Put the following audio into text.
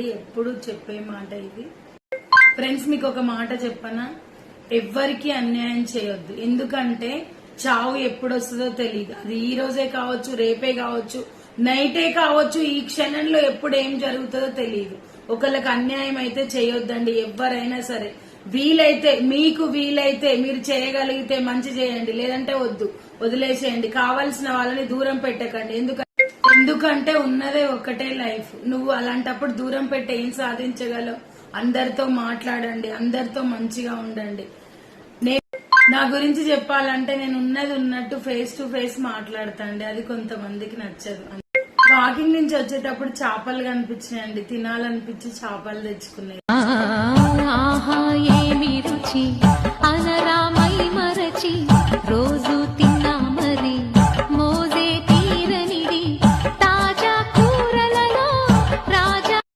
ఎప్పుడు చెప్పే మాట ఇది. ఫ్రెండ్స్, మీకు ఒక మాట చెప్పనా, ఎవ్వరికి అన్యాయం చేయొద్దు. ఎందుకంటే చావు ఎప్పుడు వస్తుందో తెలియదు. అది ఈ రోజే కావచ్చు, రేపే కావచ్చు, నైటే కావచ్చు, ఈ క్షణంలో ఎప్పుడు ఏం జరుగుతుందో తెలియదు. ఒకళ్ళకి అన్యాయం అయితే చేయొద్దండి. ఎవరైనా సరే మీకు వీలైతే మీరు చేయగలిగితే మంచి చేయండి, లేదంటే వద్దు, వదిలేసేయండి. కావాల్సిన వాళ్ళని దూరం పెట్టకండి. ఎందుకంటే ఉన్నదే ఒకటే లైఫ్. నువ్వు అలాంటప్పుడు దూరం పెట్టి ఏం సాధించగలవు? అందరితో మాట్లాడండి, అందరితో మంచిగా ఉండండి. నా గురించి చెప్పాలంటే నేను ఉన్నది ఉన్నట్టు ఫేస్ టు ఫేస్ మాట్లాడతాండి. అది కొంతమందికి నచ్చదు. వాకింగ్ నుంచి వచ్చేటప్పుడు చేపలు కనిపించినాయండి, తినాలనిపించి చేపలు తెచ్చుకున్నాయి.